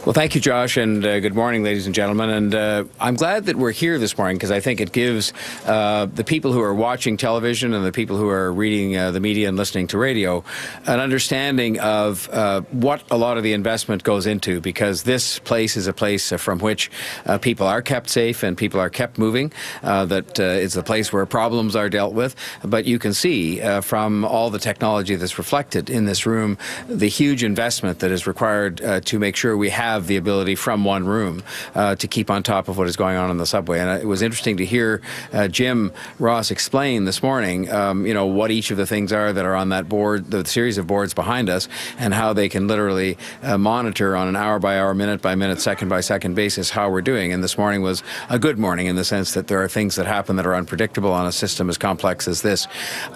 Well, thank you, Josh, and good morning, ladies and gentlemen. And I'm glad that we're here this morning because I think it gives the people who are watching television and the people who are reading the media and listening to radio an understanding of what a lot of the investment goes into, because this place is a place from which people are kept safe and people are kept moving. That is the place where problems are dealt with. But you can see from all the technology that's reflected in this room the huge investment that is required to make sure we have the ability from one room to keep on top of what is going on the subway. And it was interesting to hear Jim Ross explain this morning, what each of the things are that are on that board, the series of boards behind us, and how they can literally monitor on an hour-by-hour, minute-by-minute, second-by-second basis how we're doing. And this morning was a good morning in the sense that there are things that happen that are unpredictable on a system as complex as this.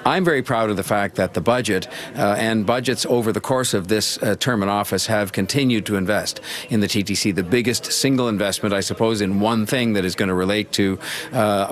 I'm very proud of the fact that the budget and budgets over the course of this term in office have continued to invest in the TTC, the biggest single investment, I suppose, in one thing that is going to relate to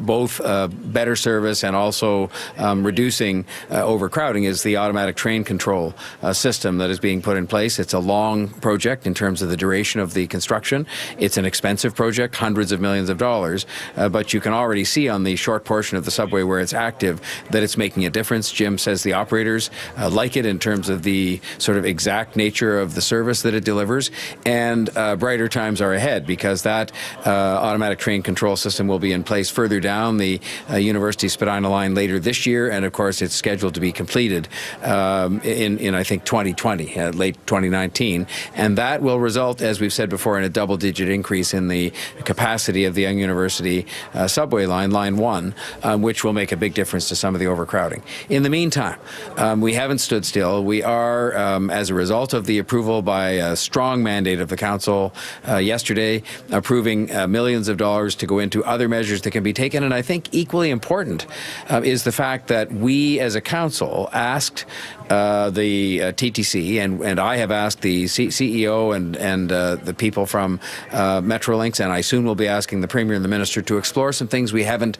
both better service and also reducing overcrowding is the automatic train control system that is being put in place. It's a long project in terms of the duration of the construction. It's an expensive project, hundreds of millions of dollars, but you can already see on the short portion of the subway where it's active that it's making a difference. Jim says the operators like it in terms of the sort of exact nature of the service that it delivers, and brighter times are ahead because that automatic train control system will be in place further down the University Spadina line later this year, and of course it's scheduled to be completed in I think 2020, late 2019, and that will result, as we've said before, in a double-digit increase in the capacity of the Young University subway line, Line 1, which will make a big difference to some of the overcrowding. In the meantime, we haven't stood still. We are, as a result of the approval by a strong mandate of the Council yesterday, approving millions of dollars to go into other measures that can be taken. And I think equally important is the fact that we as a Council asked the TTC, and I have asked the CEO and the people from Metrolinx, and I soon will be asking the Premier and the Minister to explore some things we haven't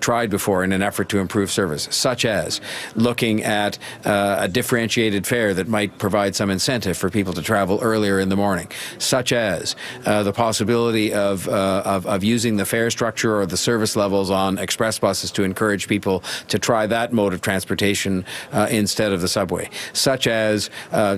tried before in an effort to improve service, such as looking at a differentiated fare that might provide some incentive for people to travel earlier in the morning, such as the possibility of using the fare structure or the service levels on express buses to encourage people to try that mode of transportation instead of the subway, such as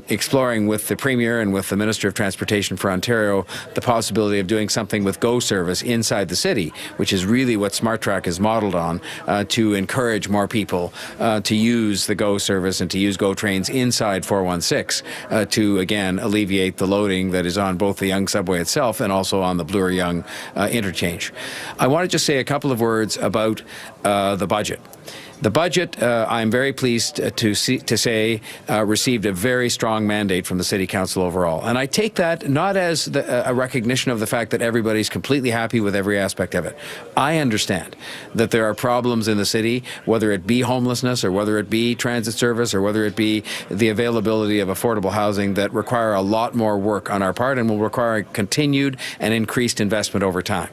exploring with the Premier and with the Minister of Transportation for Ontario the possibility of doing something with GO service inside the city, which is really what SmartTrack is modeled on, to encourage more people to use the GO service and to use GO trains inside 416 to, again, alleviate the loading that is on both the Yonge subway itself and also on the Bloor-Yonge interchange. I want to just say a couple of words about the budget. The budget, I'm very pleased to say, received a very strong mandate from the City Council overall. And I take that not as a recognition of the fact that everybody's completely happy with every aspect of it. I understand that there are problems in the city, whether it be homelessness or whether it be transit service or whether it be the availability of affordable housing, that require a lot more work on our part and will require continued and increased investment over time.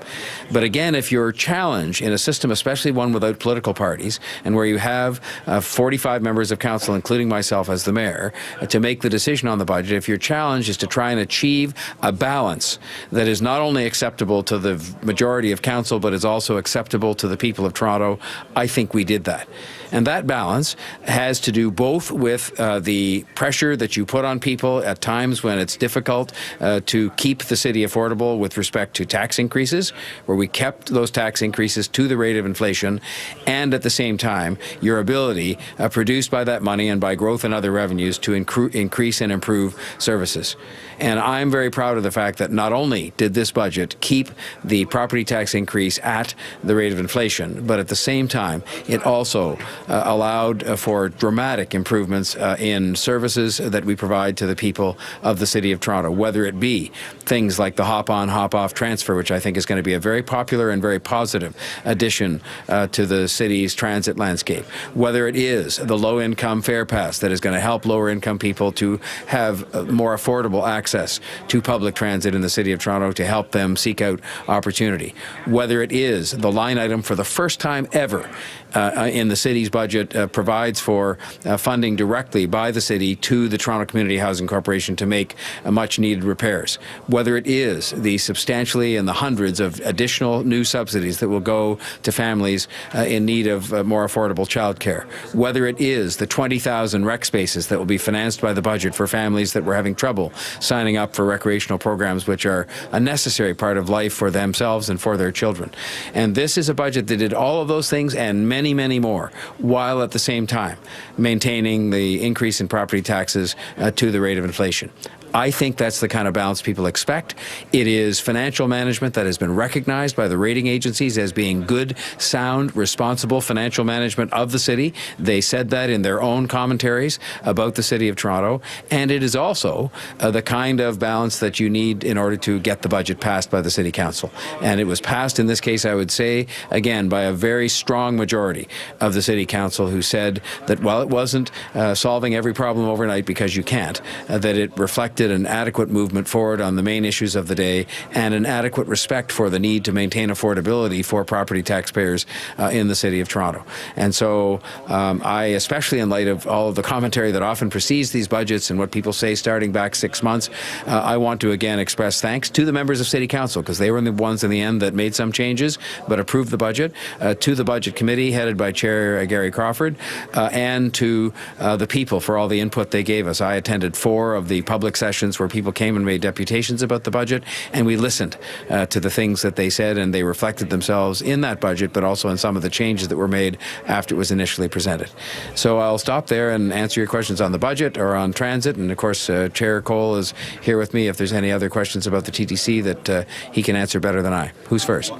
But again, if your challenge in a system, especially one without political parties, and where you have 45 members of council, including myself as the mayor, to make the decision on the budget, if your challenge is to try and achieve a balance that is not only acceptable to the majority of council, but is also acceptable to the people of Toronto, I think we did that. And that balance has to do both with the pressure that you put on people at times when it's difficult to keep the city affordable with respect to tax increases, where we kept those tax increases to the rate of inflation, and at the same time, your ability produced by that money and by growth in other revenues to increase and improve services. And I'm very proud of the fact that not only did this budget keep the property tax increase at the rate of inflation, but at the same time, it also allowed for dramatic improvements in services that we provide to the people of the City of Toronto, whether it be things like the hop-on, hop-off transfer, which I think is going to be a very popular and very positive addition to the city's transit landscape, whether it is the low-income fare pass that is going to help lower-income people to have more affordable access to public transit in the City of Toronto to help them seek out opportunity, whether it is the line item for the first time ever in the city's budget provides for funding directly by the city to the Toronto Community Housing Corporation to make much-needed repairs. Whether it is the substantially and the hundreds of additional new subsidies that will go to families in need of more affordable childcare, whether it is the 20,000 rec spaces that will be financed by the budget for families that were having trouble signing up for recreational programs, which are a necessary part of life for themselves and for their children. And this is a budget that did all of those things and many, many more, while at the same time maintaining the increase in property taxes to the rate of inflation. I think that's the kind of balance people expect. It is financial management that has been recognized by the rating agencies as being good, sound, responsible financial management of the city. They said that in their own commentaries about the City of Toronto. And it is also the kind of balance that you need in order to get the budget passed by the City Council. And it was passed, in this case, I would say, again, by a very strong majority of the City Council, who said that while it wasn't solving every problem overnight, because you can't, that it reflected an adequate movement forward on the main issues of the day and an adequate respect for the need to maintain affordability for property taxpayers in the City of Toronto. And so I, especially in light of all of the commentary that often precedes these budgets and what people say starting back 6 months, I want to again express thanks to the members of City Council, because they were the ones in the end that made some changes but approved the budget, to the Budget Committee headed by Chair Gary Crawford, and to the people for all the input they gave us. I attended 4 of the public sessions where people came and made deputations about the budget, and we listened to the things that they said, and they reflected themselves in that budget, but also in some of the changes that were made after it was initially presented. So I'll stop there and answer your questions on the budget or on transit, and of course Chair Cole is here with me if there's any other questions about the TTC that he can answer better than I. Who's first?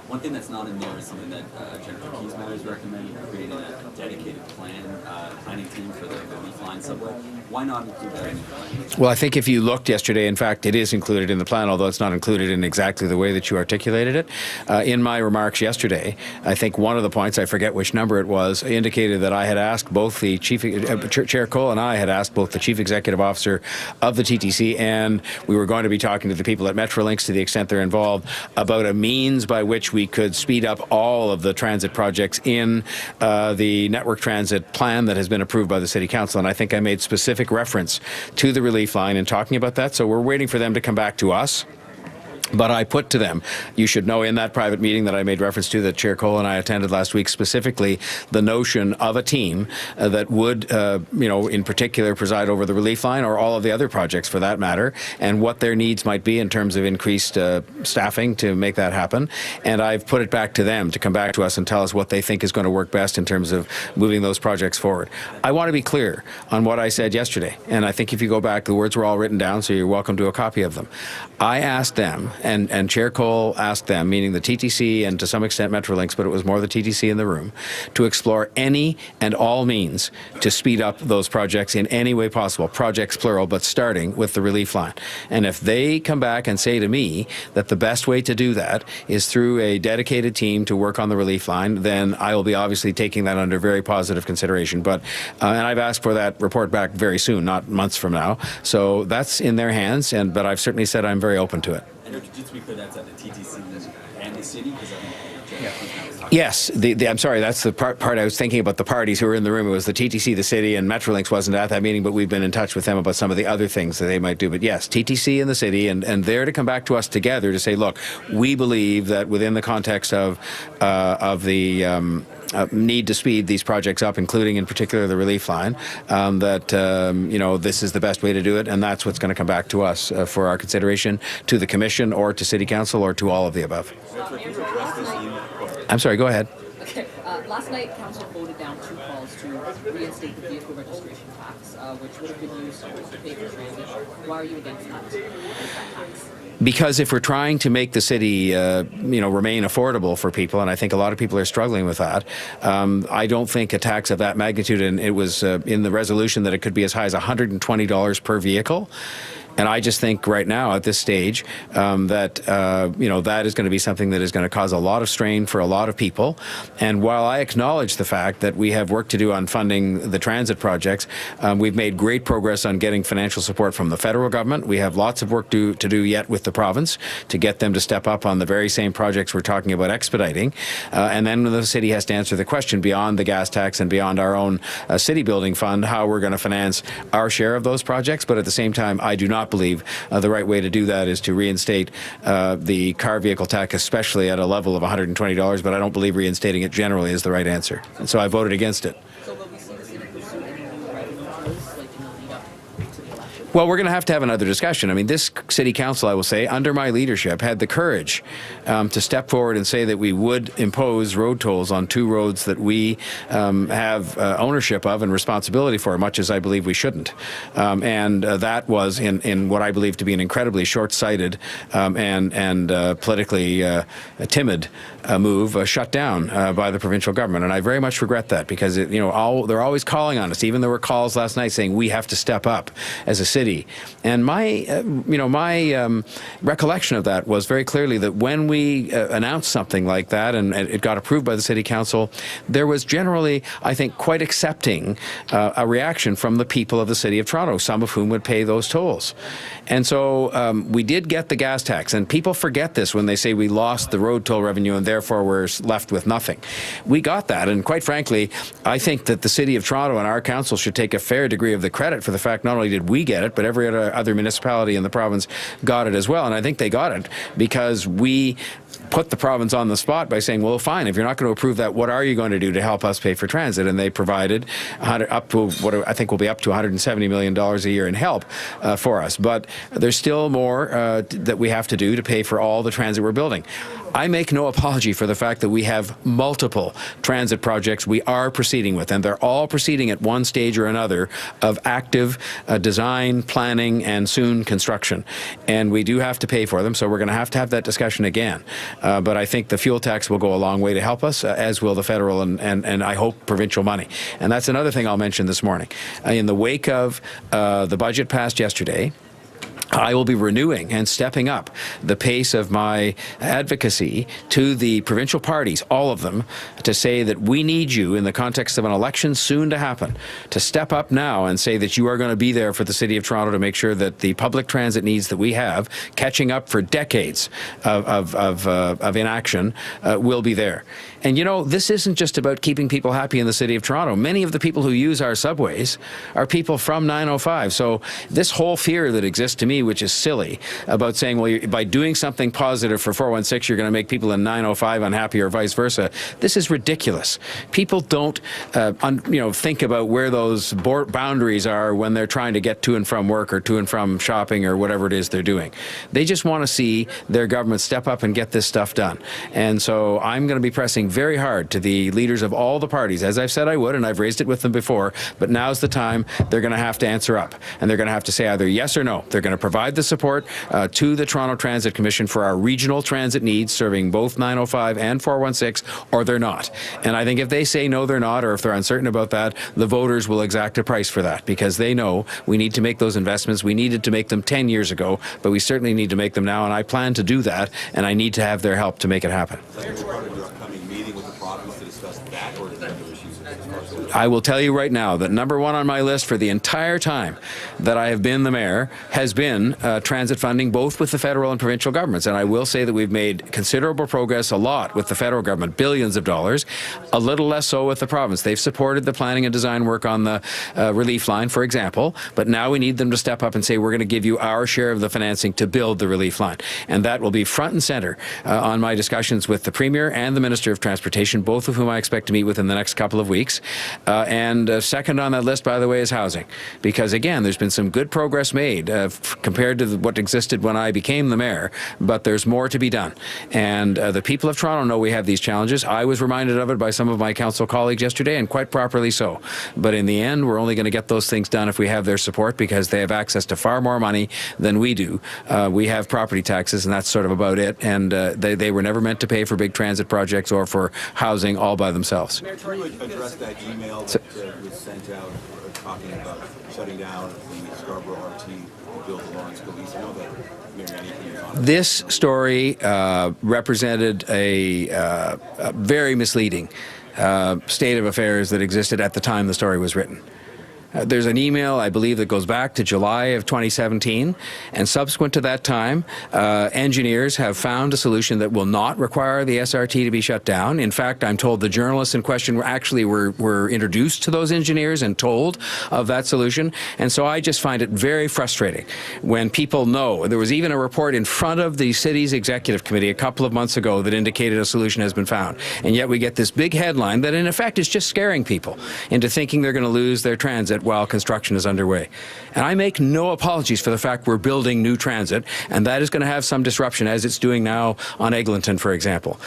One thing that's not in there is something that Jennifer Keysmiller has recommended, creating a dedicated planning team for the Leaf Line subway. Why not include that in the plan? Well, I think if you looked yesterday, in fact, it is included in the plan, although it's not included in exactly the way that you articulated it. In my remarks yesterday, I think one of the points, I forget which number it was, indicated that I had asked both the Chair Cole and I had asked both the Chief Executive Officer of the TTC, and we were going to be talking to the people at Metrolinx, to the extent they're involved, about a means by which we could speed up all of the transit projects in the network transit plan that has been approved by the City Council. And I think I made specific reference to the relief line in talking about that. So we're waiting for them to come back to us. But I put to them, you should know, in that private meeting that I made reference to, that Chair Cole and I attended last week, specifically the notion of a team that would, in particular preside over the relief line or all of the other projects for that matter, and what their needs might be in terms of increased staffing to make that happen. And I've put it back to them to come back to us and tell us what they think is going to work best in terms of moving those projects forward. I want to be clear on what I said yesterday, and I think if you go back, the words were all written down, so you're welcome to a copy of them. I asked them, and Chair Cole asked them, meaning the TTC and to some extent Metrolinx, but it was more the TTC in the room, to explore any and all means to speed up those projects in any way possible, projects plural, but starting with the relief line. And if they come back and say to me that the best way to do that is through a dedicated team to work on the relief line, then I will be obviously taking that under very positive consideration. But and I've asked for that report back very soon, not months from now. So that's in their hands, but I've certainly said I'm very open to it. And just to be clear, that's at the TTC and the city? Yes, I'm sorry, that's the part I was thinking about the parties who were in the room. It was the TTC, the city, and Metrolinx wasn't at that meeting, but we've been in touch with them about some of the other things that they might do. But yes, TTC and the city, and they're to come back to us together to say, look, we believe that within the context of the need to speed these projects up, including in particular the relief line, this is the best way to do it, and that's what's going to come back to us for our consideration, to the Commission or to City Council or to all of the above. I'm sorry, go ahead. Okay. Last night, Council voted down 2 calls to reinstate the vehicle registration tax, which would have been used to pay for transit. Why are you against that tax? Because if we're trying to make the city, remain affordable for people, and I think a lot of people are struggling with that, I don't think a tax of that magnitude, and it was in the resolution that it could be as high as $120 per vehicle. And I just think right now at this stage that that is going to be something that is going to cause a lot of strain for a lot of people. And while I acknowledge the fact that we have work to do on funding the transit projects, we've made great progress on getting financial support from the federal government. We have lots of work to do yet with the province to get them to step up on the very same projects we're talking about expediting. And then the city has to answer the question beyond the gas tax and beyond our own city building fund, how we're going to finance our share of those projects. But at the same time, I do not believe the right way to do that is to reinstate the car vehicle tax, especially at a level of $120. But I don't believe reinstating it generally is the right answer. And so I voted against it. So will we see the city pursue any new revenue flows, like in the lead up to the election? Well, we're going to have another discussion. I mean, this city council, I will say, under my leadership, had the courage to step forward and say that we would impose road tolls on 2 roads that we have ownership of and responsibility for, much as I believe we shouldn't. And that was in what I believe to be an incredibly short-sighted and politically timid move shut down by the provincial government. And I very much regret that because, they're always calling on us. Even there were calls last night saying we have to step up as a city. And my recollection of that was very clearly that when we announced something like that and it got approved by the city council, there was generally, I think, quite accepting a reaction from the people of the city of Toronto, some of whom would pay those tolls. And so we did get the gas tax, and people forget this when they say we lost the road toll revenue and therefore we're left with nothing. We got that, and quite frankly, I think that the city of Toronto and our council should take a fair degree of the credit for the fact not only did we get it, but every other municipality in the province got it as well. And I think they got it because we put the province on the spot by saying, well, fine, if you're not going to approve that, what are you going to do to help us pay for transit? And they provided up to what I think will be up to $170 million a year in help for us. But there's still more that we have to do to pay for all the transit we're building. I make no apology for the fact that we have multiple transit projects we are proceeding with, and they're all proceeding at one stage or another of active design, planning, and soon construction. And we do have to pay for them, so we're going to have that discussion again. But I think the fuel tax will go a long way to help us, as will the federal and I hope provincial money. And that's another thing I'll mention this morning. In the wake of the budget passed yesterday, I will be renewing and stepping up the pace of my advocacy to the provincial parties, all of them, to say that we need you in the context of an election soon to happen, to step up now and say that you are going to be there for the City of Toronto to make sure that the public transit needs that we have, catching up for decades of inaction, will be there. And this isn't just about keeping people happy in the City of Toronto. Many of the people who use our subways are people from 905. So this whole fear that exists to me, which is silly, about saying, well, by doing something positive for 416, you're going to make people in 905 unhappy or vice versa. This is ridiculous. People don't, think about where those boundaries are when they're trying to get to and from work or to and from shopping or whatever it is they're doing. They just want to see their government step up and get this stuff done. And so I'm going to be pressing very hard to the leaders of all the parties, as I've said I would, and I've raised it with them before, but now's the time they're going to have to answer up. And they're going to have to say either yes or no. They're going to provide the support to the Toronto Transit Commission for our regional transit needs, serving both 905 and 416, or they're not. And I think if they say no, they're not, or if they're uncertain about that, the voters will exact a price for that, because they know we need to make those investments. We needed to make them 10 years ago, but we certainly need to make them now, and I plan to do that, and I need to have their help to make it happen. I will tell you right now that number one on my list for the entire time that I have been the mayor has been transit funding, both with the federal and provincial governments. And I will say that we've made considerable progress, a lot with the federal government, billions of dollars, a little less so with the province. They've supported the planning and design work on the relief line, for example, but now we need them to step up and say, we're going to give you our share of the financing to build the relief line. And that will be front and center on my discussions with the Premier and the Minister of Transportation, both of whom I expect to meet within the next couple of weeks. And second on that list, by the way, is housing. Because, again, there's been some good progress made compared to what existed when I became the mayor, but there's more to be done. And the people of Toronto know we have these challenges. I was reminded of it by some of my council colleagues yesterday, and quite properly so. But in the end, we're only going to get those things done if we have their support, because they have access to far more money than we do. We have property taxes, and that's sort of about it. And they were never meant to pay for big transit projects or for housing all by themselves. Can you address that email that was sent out talking about shutting down the Scarborough RT and build the Lawrence Go East. I know that Mary Annie is on. This story represented a very misleading state of affairs that existed at the time the story was written. There's an email, I believe, that goes back to July of 2017, and subsequent to that time, engineers have found a solution that will not require the SRT to be shut down. In fact, I'm told the journalists in question were introduced to those engineers and told of that solution, and so I just find it very frustrating when people know. There was even a report in front of the city's executive committee a couple of months ago that indicated a solution has been found, and yet we get this big headline that in effect is just scaring people into thinking they're going to lose their transit while construction is underway. And I make no apologies for the fact we're building new transit, and that is going to have some disruption, as it's doing now on Eglinton, for example.